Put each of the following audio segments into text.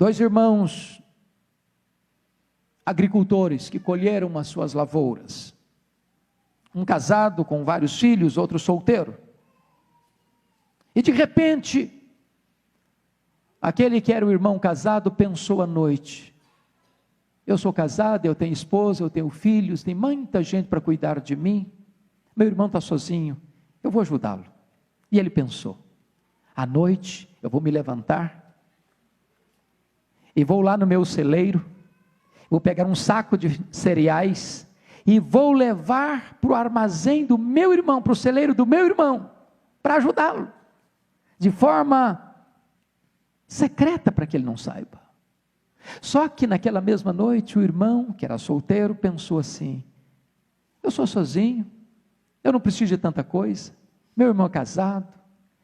Dois irmãos agricultores que colheram as suas lavouras. Um casado com vários filhos, outro solteiro. E de repente, aquele que era o irmão casado pensou à noite: eu sou casado, eu tenho esposa, eu tenho filhos, tem muita gente para cuidar de mim, meu irmão está sozinho, eu vou ajudá-lo. E ele pensou: à noite eu vou me levantar, e vou lá no meu celeiro, vou pegar um saco de cereais, e vou levar para o armazém do meu irmão, para o celeiro do meu irmão, para ajudá-lo, de forma secreta, para que ele não saiba. Só que naquela mesma noite, o irmão, que era solteiro, pensou assim: eu sou sozinho, eu não preciso de tanta coisa, meu irmão é casado,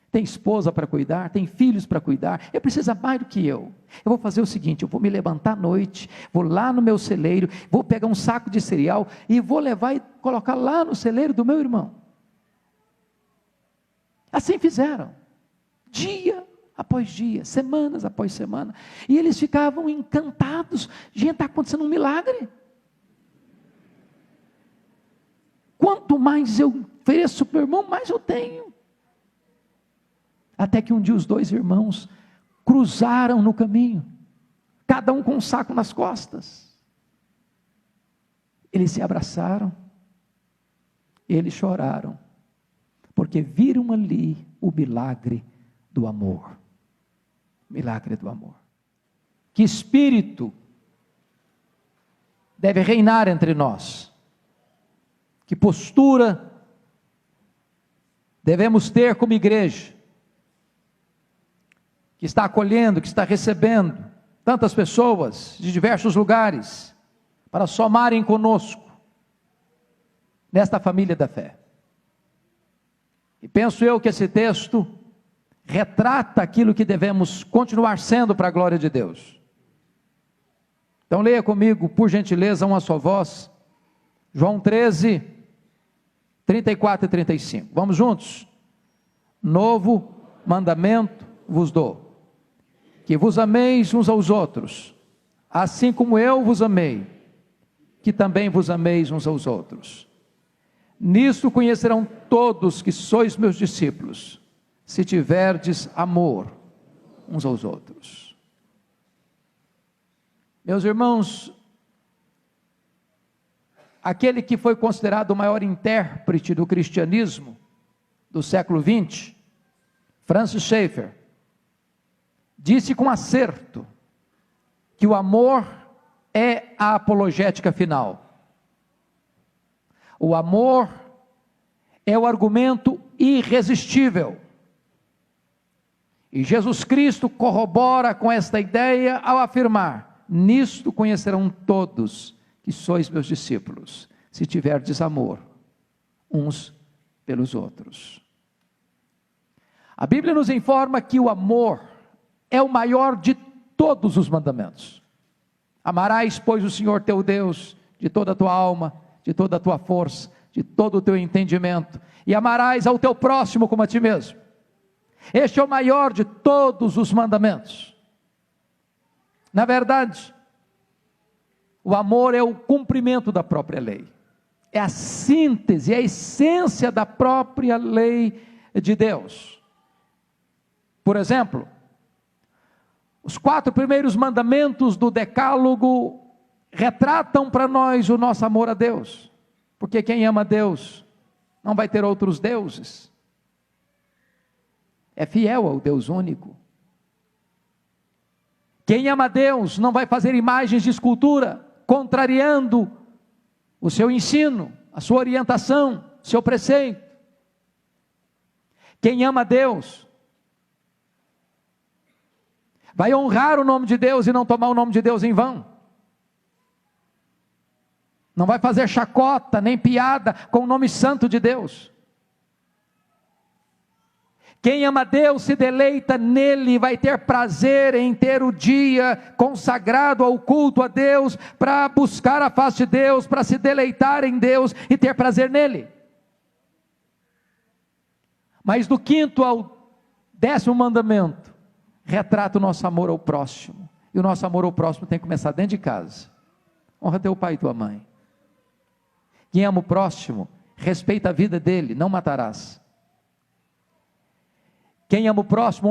tem esposa para cuidar, tem filhos para cuidar, ele precisa mais do que eu vou fazer o seguinte: eu vou me levantar à noite, vou lá no meu celeiro, vou pegar um saco de cereal, e vou levar e colocar lá no celeiro do meu irmão. Assim fizeram, dia após dia, semanas após semana, e eles ficavam encantados. Gente, está acontecendo um milagre. Quanto mais eu ofereço para o meu irmão, mais eu tenho. Até que um dia os dois irmãos cruzaram no caminho, cada um com um saco nas costas. Eles se abraçaram, eles choraram, porque viram ali o milagre do amor. Milagre do amor. Que espírito deve reinar entre nós? Que postura devemos ter como igreja, que está acolhendo, que está recebendo tantas pessoas de diversos lugares, para somarem conosco, nesta família da fé? E penso eu que esse texto retrata aquilo que devemos continuar sendo para a glória de Deus. Então leia comigo, por gentileza, uma só voz, João 13, 34 e 35, vamos juntos? Novo mandamento vos dou, que vos ameis uns aos outros, assim como eu vos amei, que também vos ameis uns aos outros. Nisto conhecerão todos que sois meus discípulos, se tiverdes amor uns aos outros. Meus irmãos, aquele que foi considerado o maior intérprete do cristianismo do século XX, Francis Schaeffer, disse com acerto que o amor é a apologética final. O amor é o argumento irresistível. E Jesus Cristo corrobora com esta ideia ao afirmar: nisto conhecerão todos que sois meus discípulos, se tiverdes amor uns pelos outros. A Bíblia nos informa que o amor é o maior de todos os mandamentos. Amarás, pois, o Senhor teu Deus de toda a tua alma, de toda a tua força, de todo o teu entendimento, e amarás ao teu próximo como a ti mesmo. Este é o maior de todos os mandamentos. Na verdade, o amor é o cumprimento da própria lei, é a síntese, é a essência da própria lei de Deus. Por exemplo, os 4 primeiros mandamentos do Decálogo retratam para nós o nosso amor a Deus, porque quem ama a Deus não vai ter outros deuses, é fiel ao Deus único. Quem ama a Deus não vai fazer imagens de escultura, contrariando o seu ensino, a sua orientação, seu preceito. Quem ama a Deus vai honrar o nome de Deus e não tomar o nome de Deus em vão. Não vai fazer chacota nem piada com o nome santo de Deus. Quem ama a Deus se deleita nele, vai ter prazer em ter o dia consagrado ao culto a Deus, para buscar a face de Deus, para se deleitar em Deus e ter prazer nele. Mas do 5º ao 10º mandamento, retrata o nosso amor ao próximo, E o nosso amor ao próximo tem que começar dentro de casa. Honra teu pai e tua mãe. Quem ama o próximo, respeita a vida dele, não matarás. Quem ama o próximo,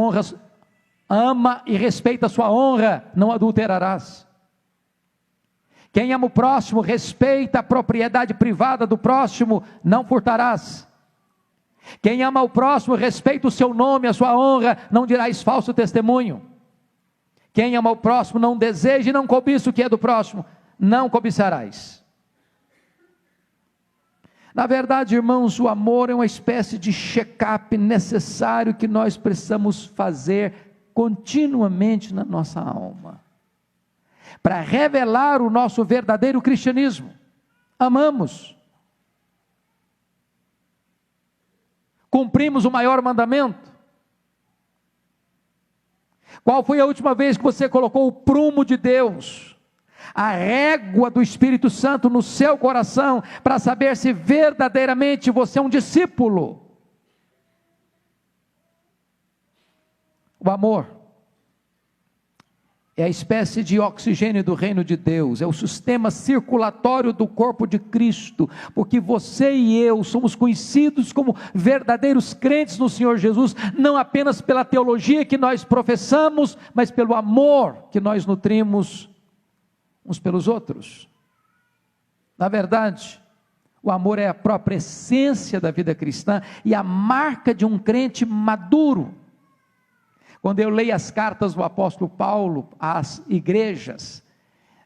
ama e respeita a sua honra, não adulterarás. Quem ama o próximo, respeita a propriedade privada do próximo, não furtarás. Quem ama o próximo, respeita o seu nome, a sua honra, não dirás falso testemunho. Quem ama o próximo, não deseja e não cobiça o que é do próximo, não cobiçarás. Na verdade, irmãos, o amor é uma espécie de check-up necessário que nós precisamos fazer continuamente na nossa alma, para revelar o nosso verdadeiro cristianismo. Amamos, cumprimos o maior mandamento. Qual foi a última vez que você colocou o prumo de Deus, a régua do Espírito Santo no seu coração, para saber se verdadeiramente você é um discípulo? O amor é a espécie de oxigênio do reino de Deus, é o sistema circulatório do corpo de Cristo, porque você e eu somos conhecidos como verdadeiros crentes no Senhor Jesus, não apenas pela teologia que nós professamos, mas pelo amor que nós nutrimos uns pelos outros. Na verdade, o amor é a própria essência da vida cristã e a marca de um crente maduro. Quando eu leio as cartas do apóstolo Paulo às igrejas,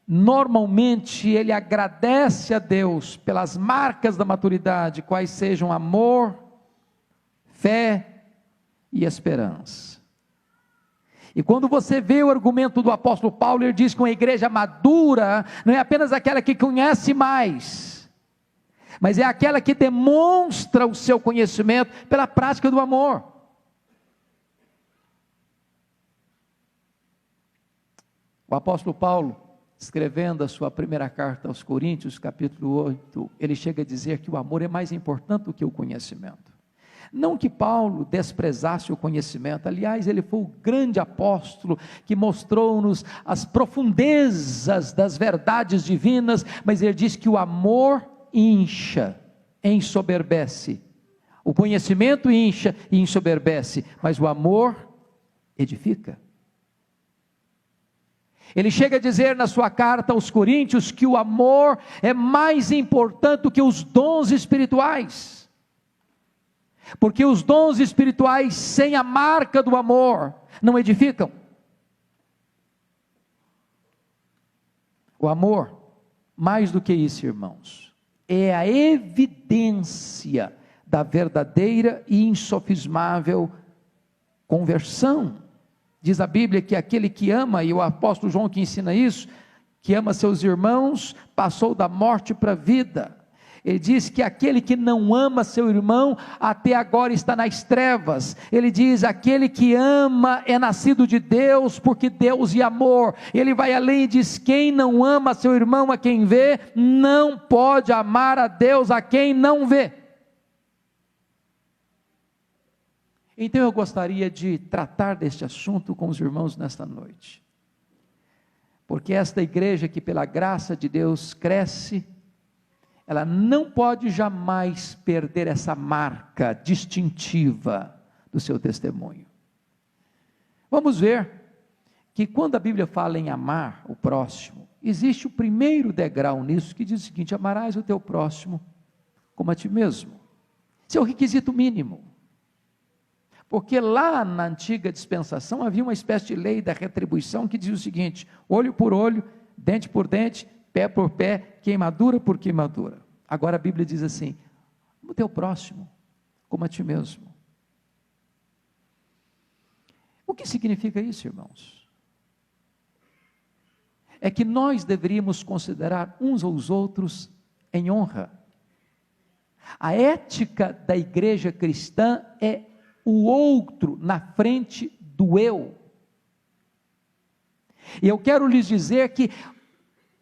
normalmente ele agradece a Deus pelas marcas da maturidade, quais sejam amor, fé e esperança. E quando você vê o argumento do apóstolo Paulo, ele diz que uma igreja madura não é apenas aquela que conhece mais, mas é aquela que demonstra o seu conhecimento pela prática do amor. O apóstolo Paulo, escrevendo a sua primeira carta aos Coríntios, capítulo 8, ele chega a dizer que o amor é mais importante do que o conhecimento. Não que Paulo desprezasse o conhecimento, aliás, ele foi o grande apóstolo que mostrou-nos as profundezas das verdades divinas, mas ele diz que o amor incha, ensoberbece. O conhecimento incha e ensoberbece, mas o amor edifica. Ele chega a dizer na sua carta aos Coríntios que o amor é mais importante do que os dons espirituais, porque os dons espirituais sem a marca do amor não edificam. O amor, mais do que isso, irmãos, é a evidência da verdadeira e insofismável conversão. Diz a Bíblia que aquele que ama, e o apóstolo João que ensina isso, que ama seus irmãos, passou da morte para a vida. Ele diz que aquele que não ama seu irmão, até agora está nas trevas. Ele diz, aquele que ama é nascido de Deus, porque Deus é amor. Ele vai além e diz, quem não ama seu irmão a quem vê, não pode amar a Deus a quem não vê. Então eu gostaria de tratar deste assunto com os irmãos nesta noite, porque esta igreja que pela graça de Deus cresce, ela não pode jamais perder essa marca distintiva do seu testemunho. Vamos ver que quando a Bíblia fala em amar o próximo, existe o primeiro degrau nisso que diz o seguinte: amarás o teu próximo como a ti mesmo. Esse é o requisito mínimo. Porque lá na antiga dispensação havia uma espécie de lei da retribuição que dizia o seguinte: olho por olho, dente por dente, pé por pé, queimadura por queimadura. Agora a Bíblia diz assim: o teu próximo como a ti mesmo. O que significa isso, irmãos? É que nós deveríamos considerar uns aos outros em honra. A ética da igreja cristã é o outro na frente do eu. E eu quero lhes dizer que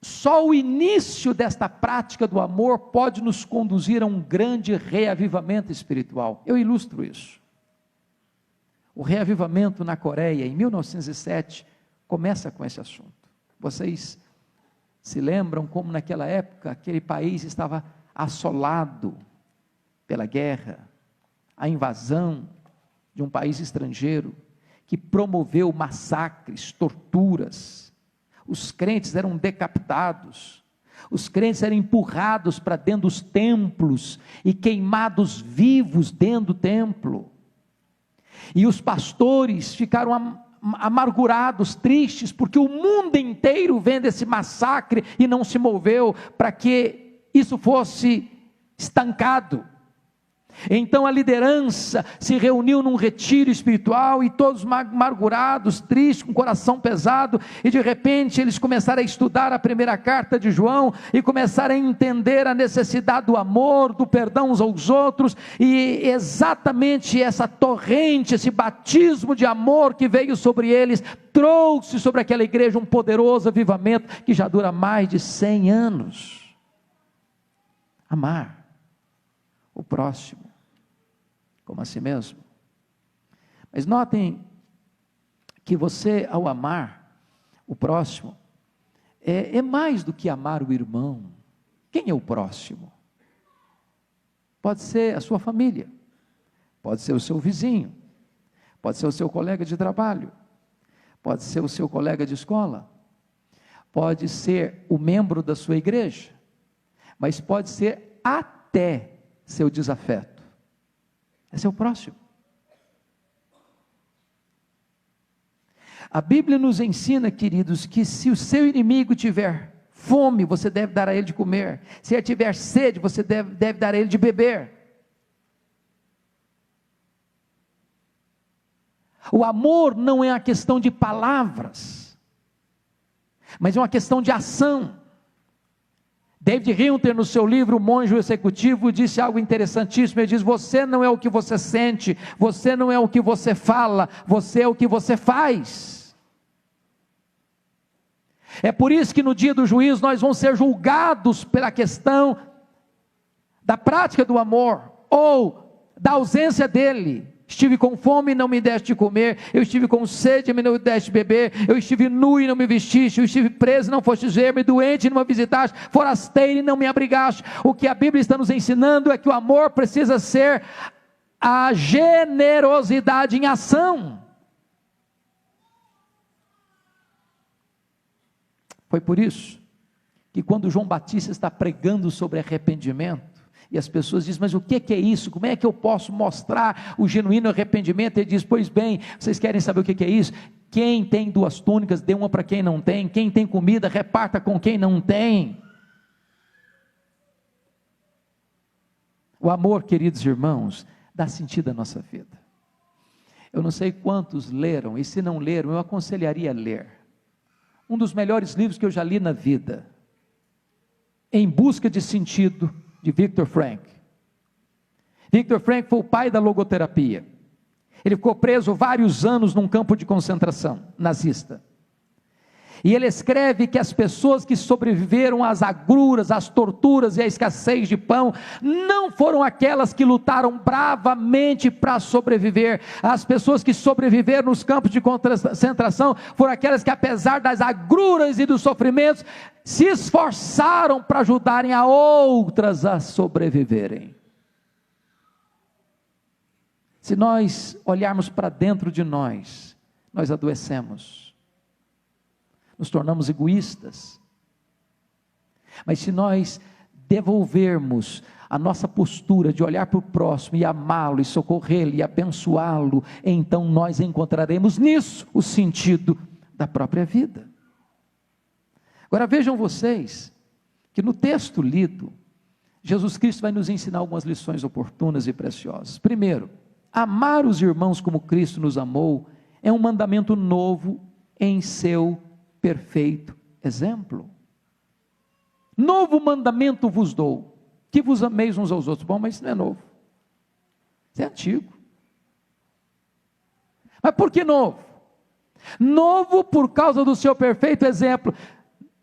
só o início desta prática do amor pode nos conduzir a um grande reavivamento espiritual. Eu ilustro isso. O reavivamento na Coreia, em 1907, começa com esse assunto. Vocês se lembram como naquela época aquele país estava assolado pela guerra, a invasão de um país estrangeiro, que promoveu massacres, torturas. Os crentes eram decapitados, os crentes eram empurrados para dentro dos templos e queimados vivos dentro do templo. E os pastores ficaram amargurados, tristes, porque o mundo inteiro vendo esse massacre e não se moveu para que isso fosse estancado. Então a liderança se reuniu num retiro espiritual e todos amargurados, tristes, com o coração pesado, e de repente eles começaram a estudar a primeira carta de João e começaram a entender a necessidade do amor, do perdão uns aos outros, e exatamente essa torrente, esse batismo de amor que veio sobre eles, trouxe sobre aquela igreja um poderoso avivamento que já dura mais de 100 anos. Amar o próximo como a si mesmo. Mas notem que você, ao amar o próximo, é mais do que amar o irmão. Quem é o próximo? Pode ser a sua família, pode ser o seu vizinho, pode ser o seu colega de trabalho, pode ser o seu colega de escola, pode ser o membro da sua igreja, mas pode ser até seu desafeto. Esse é o próximo. A Bíblia nos ensina, queridos, que se o seu inimigo tiver fome, você deve dar a ele de comer. Se ele tiver sede, você deve dar a ele de beber. O amor não é uma questão de palavras, mas é uma questão de ação. David Hilton, no seu livro O Monge Executivo, disse algo interessantíssimo. Ele diz: você não é o que você sente, você não é o que você fala, você é o que você faz. É por isso que no dia do juízo nós vamos ser julgados pela questão da prática do amor, ou da ausência dele. Estive com fome e não me deste de comer, eu estive com sede e não me deste de beber, eu estive nu e não me vestiste, eu estive preso e não fostes ver-me, doente e não me visitaste, forasteiro e não me abrigaste. O que a Bíblia está nos ensinando é que o amor precisa ser a generosidade em ação. Foi por isso que quando João Batista está pregando sobre arrependimento, e as pessoas dizem: mas o que é isso? Como é que eu posso mostrar o genuíno arrependimento? Ele diz: pois bem, vocês querem saber o que é isso? Quem tem 2 túnicas, dê uma para quem não tem. Quem tem comida, reparta com quem não tem. O amor, queridos irmãos, dá sentido à nossa vida. Eu não sei quantos leram, e se não leram, eu aconselharia a ler um dos melhores livros que eu já li na vida, Em Busca de Sentido, de Viktor Frankl. Viktor Frankl foi o pai da logoterapia. Ele ficou preso vários anos num campo de concentração nazista. E ele escreve que as pessoas que sobreviveram às agruras, às torturas e à escassez de pão, não foram aquelas que lutaram bravamente para sobreviver. As pessoas que sobreviveram nos campos de concentração foram aquelas que, apesar das agruras e dos sofrimentos, se esforçaram para ajudarem a outras a sobreviverem. Se nós olharmos para dentro de nós, nós adoecemos, nos tornamos egoístas. Mas se nós devolvermos a nossa postura de olhar para o próximo e amá-lo, e socorrê-lo, e abençoá-lo, então nós encontraremos nisso o sentido da própria vida. Agora vejam vocês, que no texto lido, Jesus Cristo vai nos ensinar algumas lições oportunas e preciosas. Primeiro, amar os irmãos como Cristo nos amou, é um mandamento novo em seu perfeito exemplo. Novo mandamento vos dou, que vos ameis uns aos outros. Bom, mas isso não é novo, isso é antigo. Mas por que novo? Novo por causa do seu perfeito exemplo.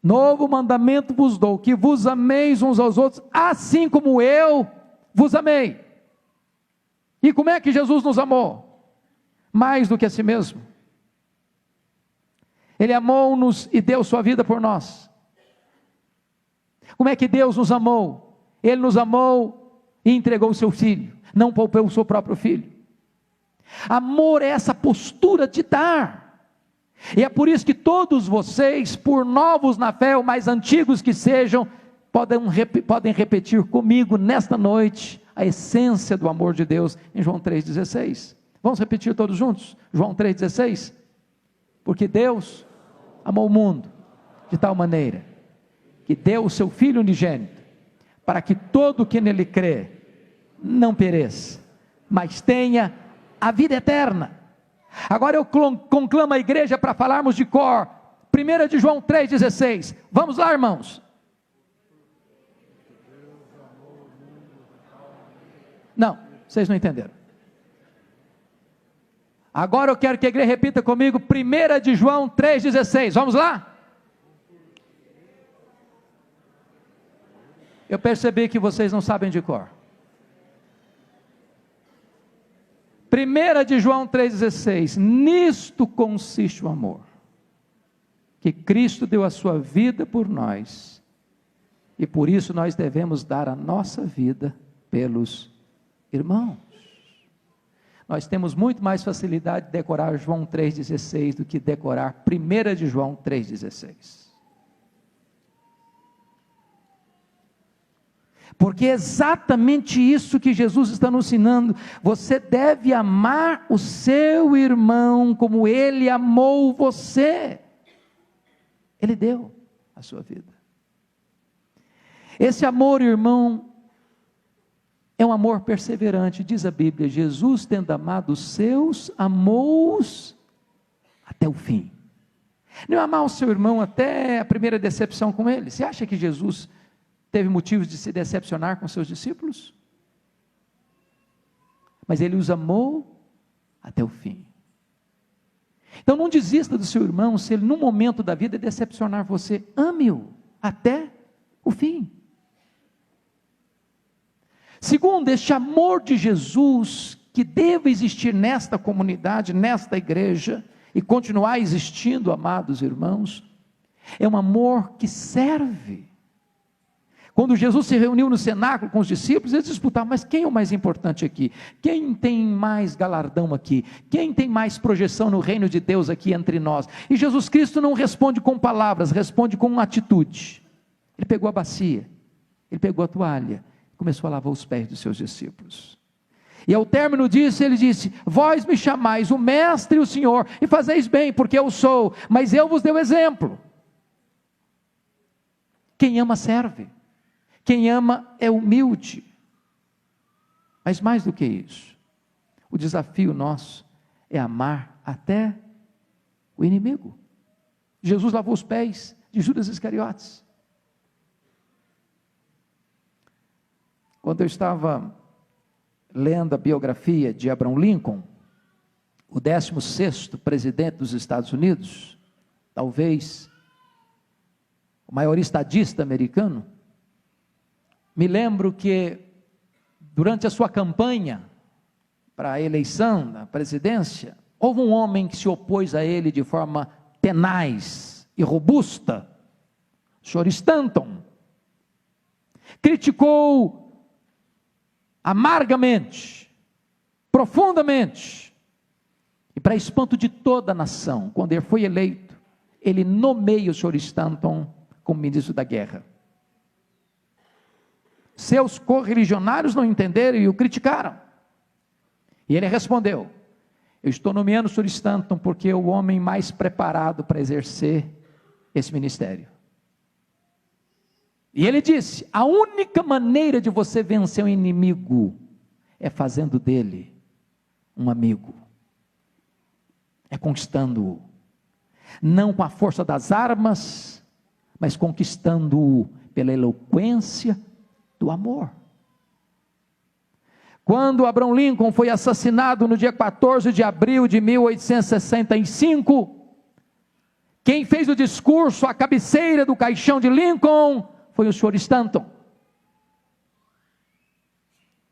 Novo mandamento vos dou, que vos ameis uns aos outros, assim como eu vos amei. E como é que Jesus nos amou? Mais do que a si mesmo. Ele amou-nos e deu sua vida por nós. Como é que Deus nos amou? Ele nos amou e entregou o seu Filho, não poupou o seu próprio Filho. Amor é essa postura de dar, e é por isso que todos vocês, por novos na fé ou mais antigos que sejam, podem repetir comigo nesta noite a essência do amor de Deus em João 3,16. Vamos repetir todos juntos? João 3,16. Porque Deus amou o mundo de tal maneira que deu o seu Filho unigênito, para que todo que nele crê não pereça, mas tenha a vida eterna. Agora eu conclamo a igreja para falarmos de cor, 1 de João 3,16, vamos lá, irmãos. Não, vocês não entenderam. Agora eu quero que a igreja repita comigo, 1 de João 3,16, vamos lá? Eu percebi que vocês não sabem de cor. 1 de João 3,16, nisto consiste o amor, que Cristo deu a sua vida por nós, e por isso nós devemos dar a nossa vida pelos irmãos. Nós temos muito mais facilidade de decorar João 3,16 do que decorar 1 de João 3,16. Porque é exatamente isso que Jesus está nos ensinando. Você deve amar o seu irmão como ele amou você. Ele deu a sua vida. Esse amor, irmão, é um amor perseverante, diz a Bíblia. Jesus, tendo amado os seus, amou-os até o fim. Não é amar o seu irmão até a primeira decepção com ele. Você acha que Jesus teve motivos de se decepcionar com seus discípulos? Mas ele os amou até o fim. Então não desista do seu irmão, se ele num momento da vida decepcionar você, ame-o até o fim. Segundo, este amor de Jesus, que deve existir nesta comunidade, nesta igreja, e continuar existindo, amados irmãos, é um amor que serve. Quando Jesus se reuniu no cenáculo com os discípulos, eles disputavam, mas quem é o mais importante aqui? Quem tem mais galardão aqui? Quem tem mais projeção no reino de Deus aqui entre nós? E Jesus Cristo não responde com palavras, responde com uma atitude. Ele pegou a bacia, ele pegou a toalha, começou a lavar os pés dos seus discípulos. E ao término disso ele disse, vós me chamais o mestre e o senhor, e fazeis bem, porque eu sou, mas eu vos dei o exemplo. Quem ama serve. Quem ama é humilde. Mas mais do que isso, o desafio nosso é amar até o inimigo. Jesus lavou os pés de Judas Iscariotes. Quando eu estava lendo a biografia de Abraham Lincoln, o 16º presidente dos Estados Unidos, talvez o maior estadista americano, me lembro que durante a sua campanha para a eleição da presidência, houve um homem que se opôs a ele de forma tenaz e robusta, o Sr. Stanton, criticou amargamente, profundamente, e para espanto de toda a nação, quando ele foi eleito, ele nomeia o Sr. Stanton como ministro da guerra. Seus correligionários não entenderam e o criticaram. E ele respondeu, eu estou nomeando o Sr. Stanton porque é o homem mais preparado para exercer esse ministério. E ele disse, a única maneira de você vencer um inimigo é fazendo dele um amigo. É conquistando-o. Não com a força das armas, mas conquistando-o pela eloquência do amor. Quando Abraham Lincoln foi assassinado no dia 14 de abril de 1865, quem fez o discurso à cabeceira do caixão de Lincoln foi o Sr. Stanton,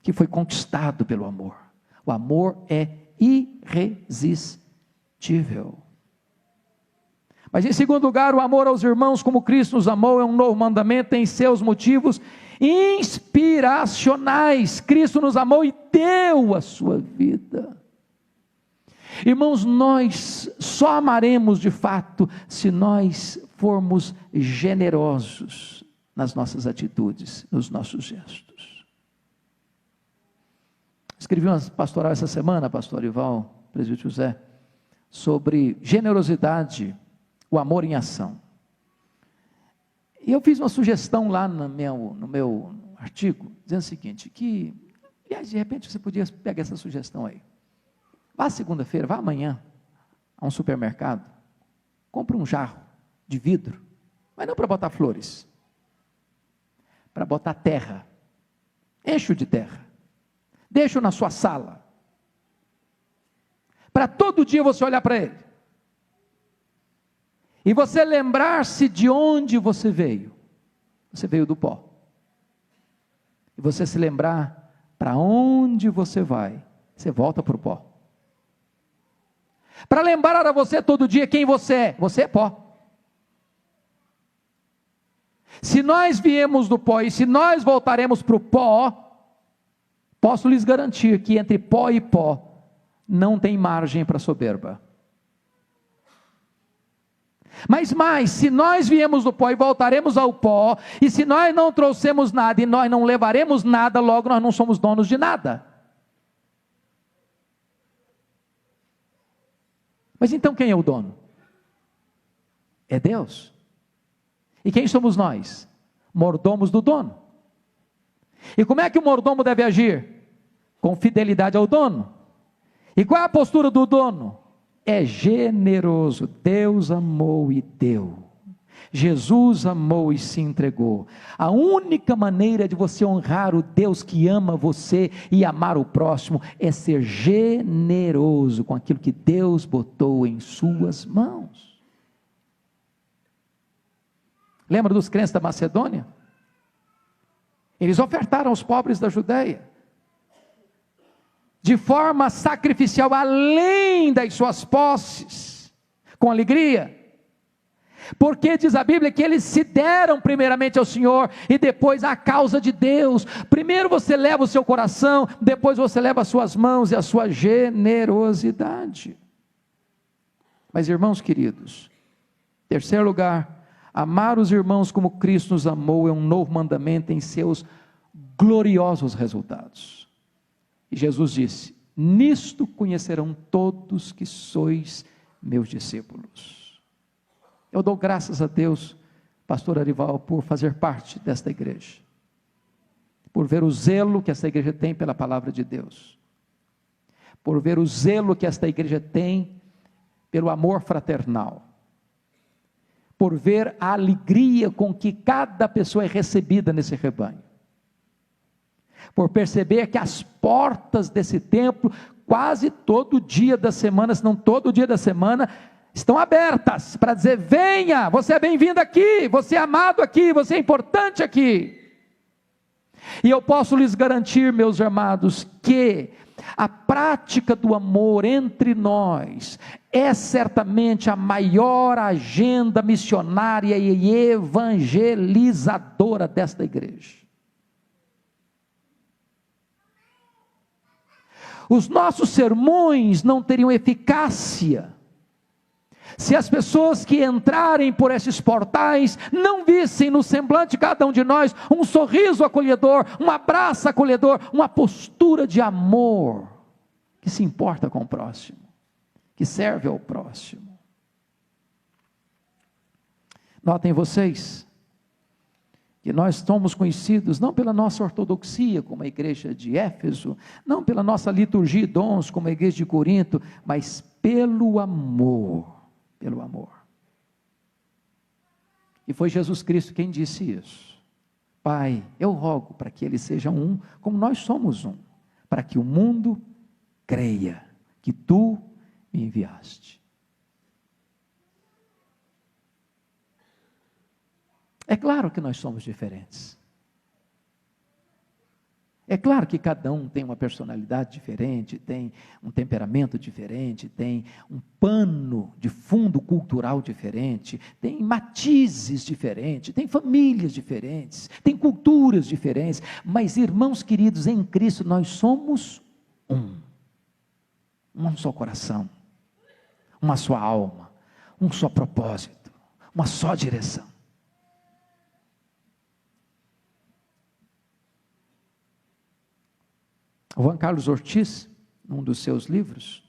que foi conquistado pelo amor. O amor é irresistível. Mas em segundo lugar, o amor aos irmãos como Cristo nos amou é um novo mandamento, tem seus motivos inspiracionais. Cristo nos amou e deu a sua vida. Irmãos, nós só amaremos de fato se nós formos generosos nas nossas atitudes, nos nossos gestos. Escrevi uma pastoral essa semana, pastor Ival, presbítero José, sobre generosidade, o amor em ação. E eu fiz uma sugestão lá no meu artigo, dizendo o seguinte, que, aliás, de repente você podia pegar essa sugestão aí. Vá segunda-feira, vá amanhã a um supermercado, compre um jarro de vidro, mas não para botar flores, para botar terra, enche-o de terra, deixa-o na sua sala, para todo dia você olhar para ele, e você lembrar-se de onde você veio do pó, e você se lembrar para onde você vai, você volta para o pó, para lembrar a você todo dia quem você é pó. Se nós viemos do pó e se nós voltaremos para o pó, posso lhes garantir que entre pó e pó não tem margem para soberba. Mas mais, se nós viemos do pó e voltaremos ao pó, e se nós não trouxemos nada e nós não levaremos nada, logo nós não somos donos de nada. Mas então quem é o dono? É Deus. E quem somos nós? Mordomos do dono. E como é que o mordomo deve agir? Com fidelidade ao dono. E qual é a postura do dono? É generoso. Deus amou e deu. Jesus amou e se entregou. A única maneira de você honrar o Deus que ama você e amar o próximo é ser generoso com aquilo que Deus botou em suas mãos. Lembra dos crentes da Macedônia? Eles ofertaram aos pobres da Judeia, de forma sacrificial, além das suas posses, com alegria. Porque diz a Bíblia que eles se deram primeiramente ao Senhor e depois à causa de Deus. Primeiro você leva o seu coração, depois você leva as suas mãos e a sua generosidade. Mas irmãos queridos, terceiro lugar, amar os irmãos como Cristo nos amou é um novo mandamento em seus gloriosos resultados. E Jesus disse: nisto conhecerão todos que sois meus discípulos. Eu dou graças a Deus, pastor Arival, por fazer parte desta igreja, por ver o zelo que esta igreja tem pela palavra de Deus, por ver o zelo que esta igreja tem pelo amor fraternal, por ver a alegria com que cada pessoa é recebida nesse rebanho, por perceber que as portas desse templo, quase todo dia da semana, se não todo dia da semana, estão abertas para dizer: venha, você é bem-vindo aqui, você é amado aqui, você é importante aqui. E eu posso lhes garantir, meus amados, que a prática do amor entre nós é certamente a maior agenda missionária e evangelizadora desta igreja. Os nossos sermões não teriam eficácia se as pessoas que entrarem por esses portais não vissem no semblante de cada um de nós um sorriso acolhedor, um abraço acolhedor, uma postura de amor, que se importa com o próximo, que serve ao próximo. Notem vocês, que nós somos conhecidos não pela nossa ortodoxia, como a igreja de Éfeso, não pela nossa liturgia e dons, como a igreja de Corinto, mas pelo amor. Pelo amor. E foi Jesus Cristo quem disse isso: Pai, eu rogo para que eles sejam um, como nós somos um, para que o mundo creia que tu me enviaste. É claro que nós somos diferentes. É claro que cada um tem uma personalidade diferente, tem um temperamento diferente, tem um pano de fundo cultural diferente, tem matizes diferentes, tem famílias diferentes, tem culturas diferentes, mas irmãos queridos, em Cristo nós somos um só coração, uma só alma, um só propósito, uma só direção. O Juan Carlos Ortiz, num dos seus livros,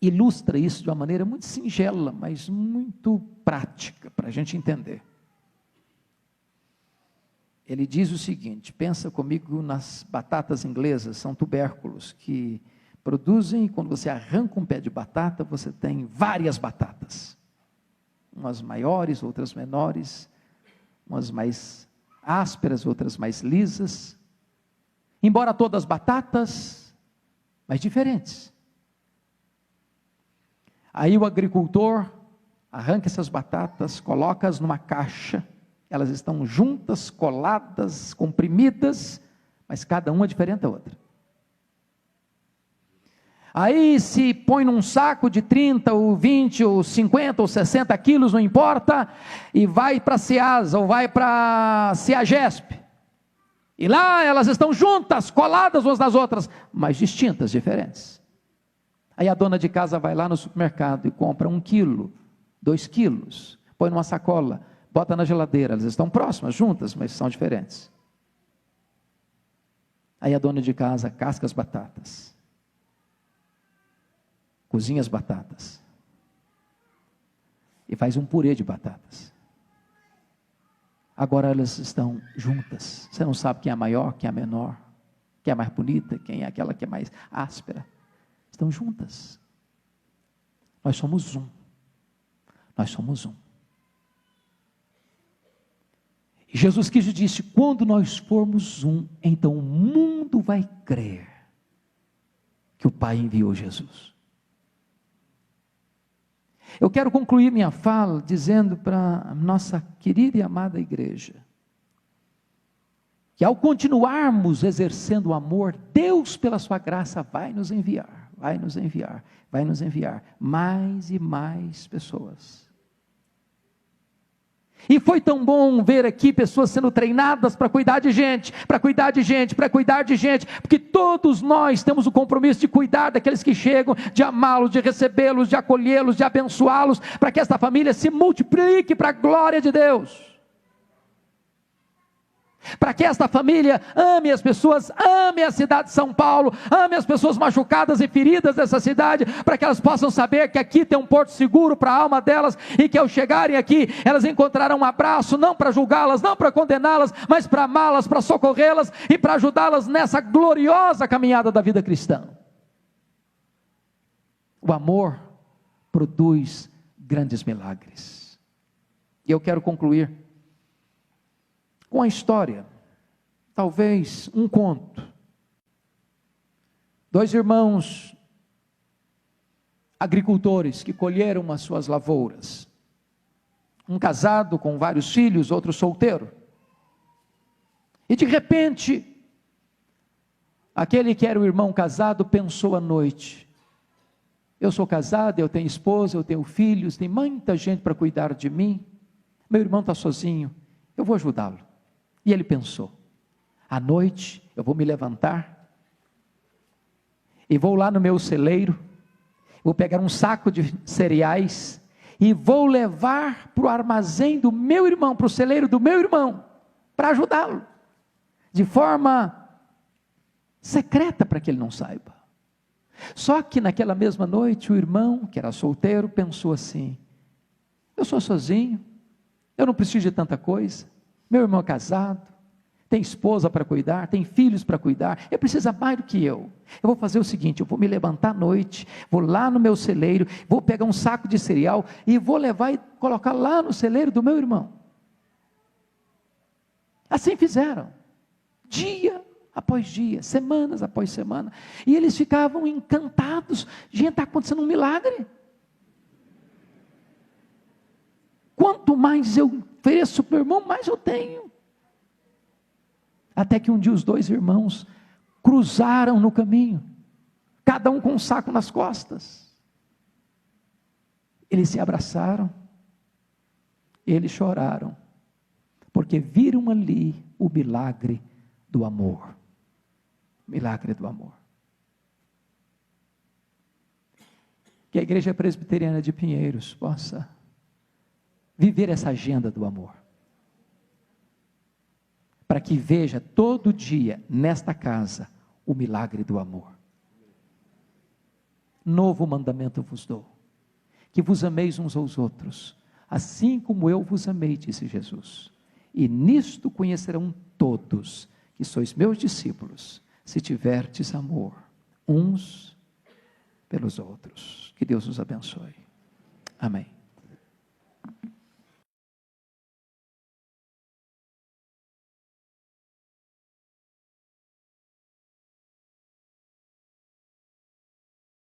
ilustra isso de uma maneira muito singela, mas muito prática, para a gente entender. Ele diz o seguinte: pensa comigo nas batatas inglesas, são tubérculos que produzem, e quando você arranca um pé de batata, você tem várias batatas. Umas maiores, outras menores, umas mais ásperas, outras mais lisas. Embora todas batatas, mas diferentes. Aí o agricultor arranca essas batatas, coloca-as numa caixa, elas estão juntas, coladas, comprimidas, mas cada uma diferente da outra. Aí se põe num saco de 30, ou 20, ou 50, ou 60 quilos, não importa, e vai para a Ceasa, ou vai para a Ceagesp. E lá elas estão juntas, coladas umas nas outras, mas distintas, diferentes. Aí a dona de casa vai lá no supermercado e compra 1 quilo, 2 quilos, põe numa sacola, bota na geladeira, elas estão próximas, juntas, mas são diferentes. Aí a dona de casa casca as batatas, cozinha as batatas, e faz um purê de batatas. Agora elas estão juntas. Você não sabe quem é a maior, quem é a menor, quem é a mais bonita, quem é aquela que é mais áspera. Estão juntas. Nós somos um. Nós somos um. E Jesus Cristo disse: quando nós formos um, então o mundo vai crer que o Pai enviou Jesus. Eu quero concluir minha fala dizendo para a nossa querida e amada igreja, que ao continuarmos exercendo o amor, Deus pela sua graça vai nos enviar mais e mais pessoas. E foi tão bom ver aqui pessoas sendo treinadas para cuidar de gente, porque todos nós temos o compromisso de cuidar daqueles que chegam, de amá-los, de recebê-los, de acolhê-los, de abençoá-los, para que esta família se multiplique para a glória de Deus. Para que esta família ame as pessoas, ame a cidade de São Paulo, ame as pessoas machucadas e feridas dessa cidade, para que elas possam saber que aqui tem um porto seguro para a alma delas, e que ao chegarem aqui, elas encontrarão um abraço, não para julgá-las, não para condená-las, mas para amá-las, para socorrê-las, e para ajudá-las nessa gloriosa caminhada da vida cristã. O amor produz grandes milagres. E eu quero concluir com a história, talvez um conto. 2 irmãos agricultores que colheram as suas lavouras. Um casado com vários filhos, outro solteiro. E de repente, aquele que era o irmão casado pensou à noite: eu sou casado, eu tenho esposa, eu tenho filhos, tem muita gente para cuidar de mim, meu irmão está sozinho, eu vou ajudá-lo. E ele pensou: à noite eu vou me levantar e vou lá no meu celeiro, vou pegar um saco de cereais e vou levar para o armazém do meu irmão, para o celeiro do meu irmão, para ajudá-lo, de forma secreta, para que ele não saiba. Só que naquela mesma noite o irmão, que era solteiro, pensou assim: eu sou sozinho, eu não preciso de tanta coisa, meu irmão é casado, tem esposa para cuidar, tem filhos para cuidar, ele precisa mais do que eu vou fazer o seguinte: eu vou me levantar à noite, vou lá no meu celeiro, vou pegar um saco de cereal e vou levar e colocar lá no celeiro do meu irmão. Assim fizeram, dia após dia, semanas após semana, e eles ficavam encantados. Gente, está acontecendo um milagre. Quanto mais eu ofereço para o meu irmão, mais eu tenho. Até que um dia os dois irmãos cruzaram no caminho, cada um com um saco nas costas. Eles se abraçaram, eles choraram, porque viram ali o milagre do amor. Milagre do amor. Que a Igreja Presbiteriana de Pinheiros possa viver essa agenda do amor, para que veja todo dia nesta casa o milagre do amor. Novo mandamento vos dou, que vos ameis uns aos outros, assim como eu vos amei, disse Jesus. E nisto conhecerão todos que sois meus discípulos, se tiverdes amor uns pelos outros. Que Deus os abençoe. Amém.